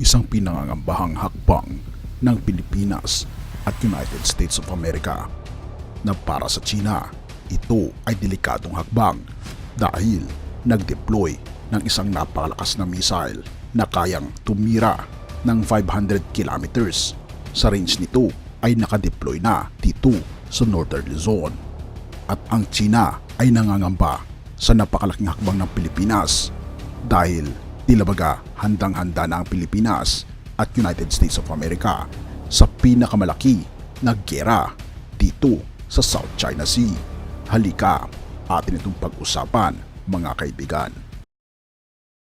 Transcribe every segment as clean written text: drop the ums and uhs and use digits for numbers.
isang pinangangambahang hakbang ng Pilipinas at United States of America na para sa China, ito ay delikadong hakbang dahil nag-deploy ng isang napakalakas na missile na kayang tumira ng 500 kilometers. Sa range nito ay nakadeploy na dito sa Northern Luzon. At ang China ay nangangamba sa napakalaking hakbang ng Pilipinas dahil tila baga handang-handa na ang Pilipinas at United States of America sa pinakamalaki na giyera dito sa South China Sea. Halika, atin itong pag-usapan mga kaibigan.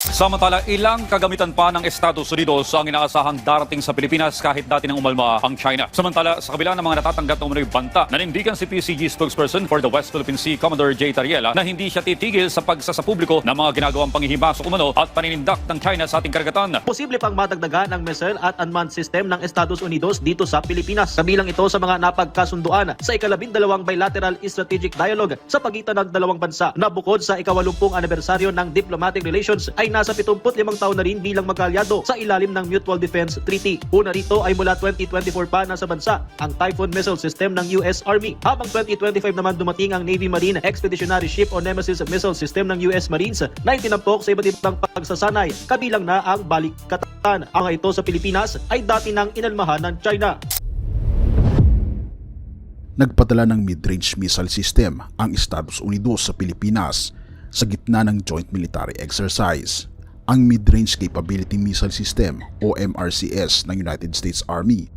Samantala, ilang kagamitan pa ng Estados Unidos ang inaasahang darating sa Pilipinas kahit dati nang umalma ang China. Samantala, sa kabila ng mga natatanggap na umano'y banta, nanindigan si PCG spokesperson for the West Philippine Sea, Commodore J. Tariela, na hindi siya titigil sa pagsasapubliko ng mga ginagawang panghihimasok umano at paninindak ng China sa ating karagatan. Posible pang madagdagan ang missile at unmanned system ng Estados Unidos dito sa Pilipinas. Kabilang ito sa mga napagkasunduan sa ika-12 bilateral strategic dialogue sa pagitan ng dalawang bansa na bukod sa ika-80 anibersaryo ng diplomatic relations ay nasa 75 taon na rin bilang magkaalyado sa ilalim ng Mutual Defense Treaty. Una rito ay mula 2024 pa nasa bansa ang Typhoon missile system ng US Army, habang 2025 naman dumating ang Navy Marine Expeditionary Ship o Nemesis missile system ng US Marines na itinampok sa iba't ibang pagsasanay, kabilang na ang balikatan. Ang ito sa Pilipinas ay dati nang inalmahan ng China. Nagpadala ng mid-range missile system ang Estados Unidos sa Pilipinas sa gitna ng joint military exercise. Ang Mid-Range Capability Missile System o MRCS ng United States Army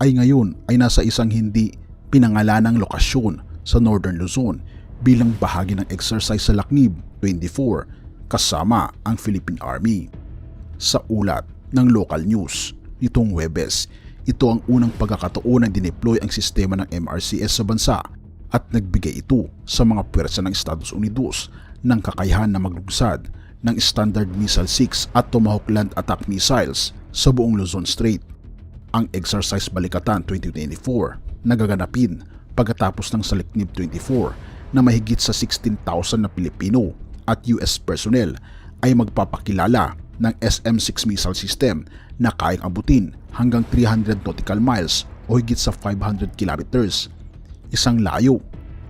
ay ngayon ay nasa isang hindi pinangalanang lokasyon sa Northern Luzon bilang bahagi ng exercise sa Lacnib 24 kasama ang Philippine Army. Sa ulat ng local news nitong Huwebes, ito ang unang pagkakataon na dineploy ang sistema ng MRCS sa bansa at nagbigay ito sa mga puwersa ng Estados Unidos ng kakayahan na maglunsad ng Standard Missile 6 at Tomahawk Land Attack Missiles sa buong Luzon Strait. Ang Exercise Balikatan 2024 nagaganapin pagkatapos ng Saliknib 24 na mahigit sa 16,000 na Pilipino at US personnel ay magpapakilala ng SM-6 missile system na kayang abutin hanggang 300 nautical miles o higit sa 500 kilometers. Isang layo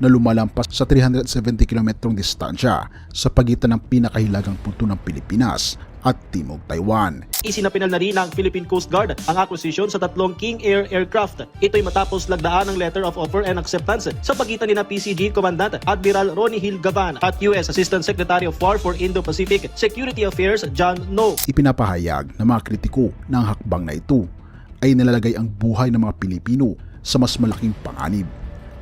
na lumalampas sa 370 kilometrong distansya sa pagitan ng pinakahilagang punto ng Pilipinas at Timog Taiwan. Isinapinal na rin ng Philippine Coast Guard ang acquisition sa 3 King Air aircraft. Ito'y matapos lagdaan ng letter of offer and acceptance sa pagitan ni PCG Commandant Admiral Ronnie Hill Gavan at US Assistant Secretary of War for Indo-Pacific Security Affairs John No. Ipinapahayag ng mga kritiko ng hakbang na ito ay nalalagay ang buhay ng mga Pilipino sa mas malaking panganib.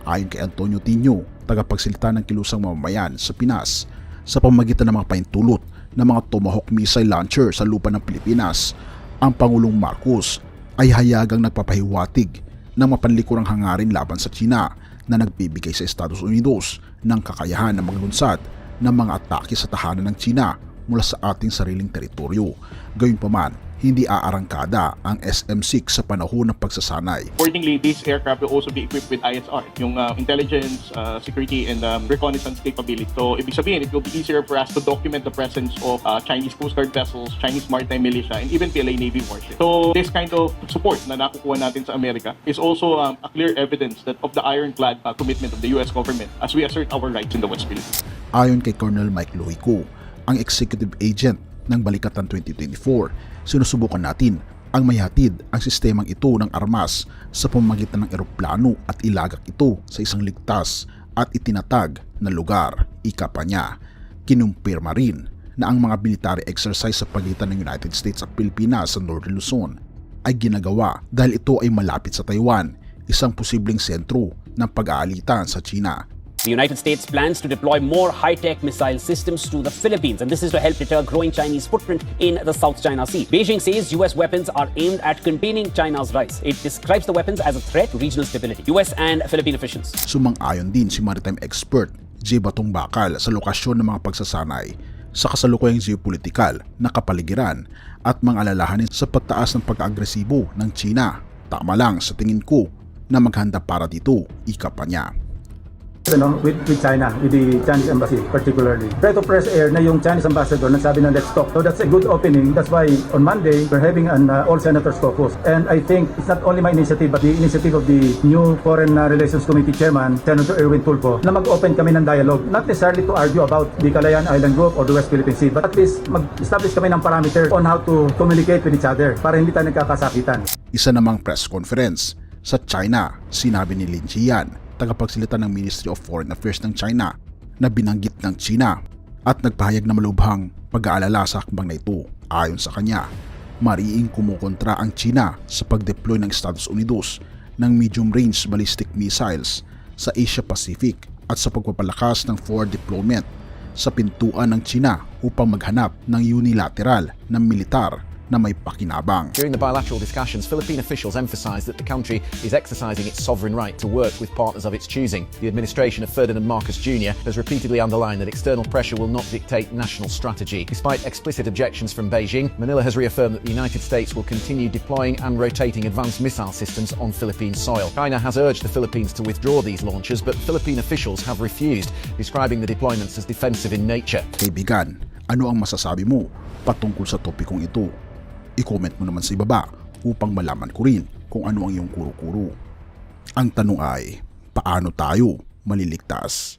Ayon kay Antonio Tino, tagapagsalita ng kilusang mamamayan sa Pinas, sa pamamagitan ng mga paintulot ng mga Tomahawk missile launcher sa lupa ng Pilipinas, ang Pangulong Marcos ay hayagang nagpapahiwatig ng mapanlikurang hangarin laban sa China na nagbibigay sa Estados Unidos ng kakayahan na maglunsad ng mga atake sa tahanan ng China mula sa ating sariling teritoryo. Gayunpaman, hindi aarangkada ang SM-6 sa panahon ng pagsasanay. Accordingly, this aircraft will also be equipped with ISR, yung intelligence, security, and reconnaissance capability. So, ibig sabihin, it will be easier for us to document the presence of Chinese Coast Guard vessels, Chinese maritime militia, and even PLA Navy warships. So, this kind of support na nakukuha natin sa Amerika is also a clear evidence that of the ironclad commitment of the US government as we assert our rights in the West Philippines. Ayon kay Colonel Mike Lohico, ang executive agent ng Balikatan 2024, sinusubukan natin ang mayhatid ang sistemang ito ng armas sa pamamagitan ng eroplano at ilagak ito sa isang ligtas at itinatag na lugar. Ika pa niya, kinumpirma rin na ang mga military exercise sa pagitan ng United States at Pilipinas sa Northern Luzon ay ginagawa dahil ito ay malapit sa Taiwan, isang posibleng sentro ng pag-aalitan sa China. The United States plans to deploy more high-tech missile systems to the Philippines, and this is to help deter growing Chinese footprint in the South China Sea. Beijing says US weapons are aimed at containing China's rise. It describes the weapons as a threat to regional stability. US and Philippine officials. Sumang-ayon din si maritime expert J. Batong Bakal sa lokasyon ng mga pagsasanay sa kasalukuyang geopolitikal na kapaligiran at mga alalahanin sa pagtaas ng pag-agresibo ng China. Tama lang sa tingin ko na maghanda para dito, ika pa niya. with China, with the Chinese embassy particularly. Try to press air na yung Chinese ambassador nagsabi na let's talk. So that's a good opening. That's why on Monday, we're having an all senators caucus. And I think it's not only my initiative, but the initiative of the new Foreign Relations Committee Chairman, Senator Erwin Tulfo, na mag-open kami ng dialogue. Not necessarily to argue about the Kalayaan Island Group or the West Philippine Sea, but at least mag-establish kami ng parameter on how to communicate with each other para hindi tayo nagkakasakitan. Isa namang press conference sa China, sinabi ni Lin Jian, tagapagsalita ng Ministry of Foreign Affairs ng China, na binanggit ng China at nagpahayag na malubhang pag-aalala sa hakbang na ito. Ayon sa kanya, mariing kumukontra ang China sa pag-deploy ng Estados Unidos ng medium-range ballistic missiles sa Asia Pacific at sa pagpapalakas ng forward deployment sa pintuan ng China upang maghanap ng unilateral na militar na may pakinabang. During the bilateral discussions, Philippine officials emphasized that the country is exercising its sovereign right to work with partners of its choosing. The administration of Ferdinand Marcos Jr. has repeatedly underlined that external pressure will not dictate national strategy. Despite explicit objections from Beijing, Manila has reaffirmed that the United States will continue deploying and rotating advanced missile systems on Philippine soil. China has urged the Philippines to withdraw these launches, but Philippine officials have refused, describing the deployments as defensive in nature. Kaibigan, ano ang masasabi mo patungkol sa topikong ito? I-comment mo naman sa ibaba upang malaman ko rin kung ano ang iyong kuro-kuro. Ang tanong ay, paano tayo maliligtas?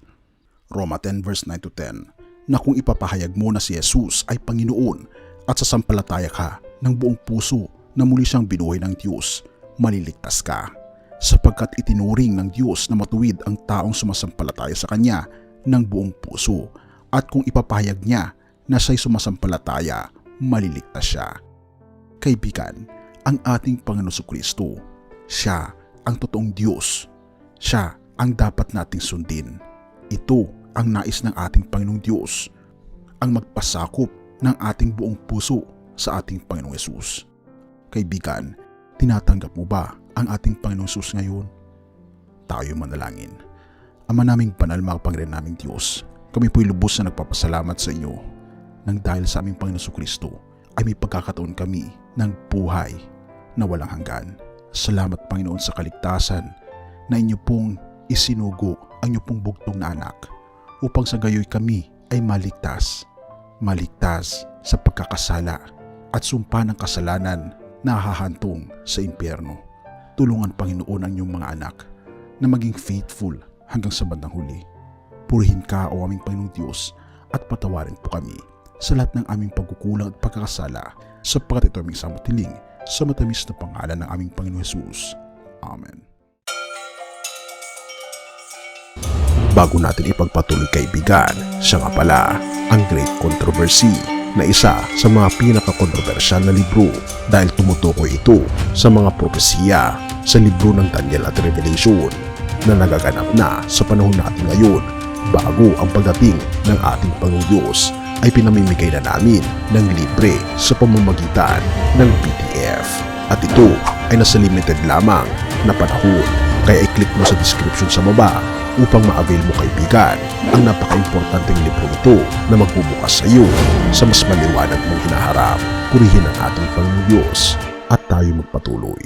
Roma 10 verse 9 to 10, na kung ipapahayag mo na si Jesus ay Panginoon at sasampalataya ka ng buong puso na muli siyang binuhay ng Diyos, maliligtas ka. Sapagkat itinuring ng Diyos na matuwid ang taong sumasampalataya sa Kanya ng buong puso, at kung ipapahayag niya na siya'y sumasampalataya, maliligtas siya. Kaibigan, ang ating Panginoon Kristo, siya ang totoong Diyos. Siya ang dapat nating sundin. Ito ang nais ng ating Panginoong Diyos, ang magpasakop ng ating buong puso sa ating Panginoong Yesus. Kaibigan, tinatanggap mo ba ang ating Panginoong Yesus ngayon? Tayo manalangin. Ama naming banal, makapangyarihan naming Diyos, kami po'y lubos na nagpapasalamat sa inyo nang dahil sa aming Panginoong Kristo ay may pagkakataon kami ng buhay na walang hanggan. Salamat Panginoon sa kaligtasan na inyo pong isinugo ang inyo pong bugtong na anak upang sa gayoy kami ay maligtas. Maligtas sa pagkakasala at sumpa ng kasalanan na hahantong sa impyerno. Tulungan Panginoon ang inyong mga anak na maging faithful hanggang sa bandang huli. Purihin ka o aming Panginoong Diyos at patawarin po kami sa lahat ng aming pagkukulang at pagkakasala, sapagkat ito aming samutiling sa matamis na pangalan ng aming Panginoon Jesus. Amen. Bago natin ipagpatuloy kaibigan, siya nga pala ang Great Controversy na isa sa mga pinaka-kontrobersyal na libro dahil tumutukoy ito sa mga propesiya sa libro ng Daniel at Revelation na nagaganap na sa panahon natin ngayon bago ang pagdating ng ating Panginoong Diyos ay pinamimigay na namin ng libre sa pamamagitan ng PDF. At ito ay nasa limited lamang na panahon, kaya i-click mo sa description sa baba upang ma-avail mo kaibigan ang napaka-importanteng libro ito na magbubukas sa iyo sa mas maliwanag mong hinaharap. Purihin ang ating Panginoong Diyos at tayo magpatuloy.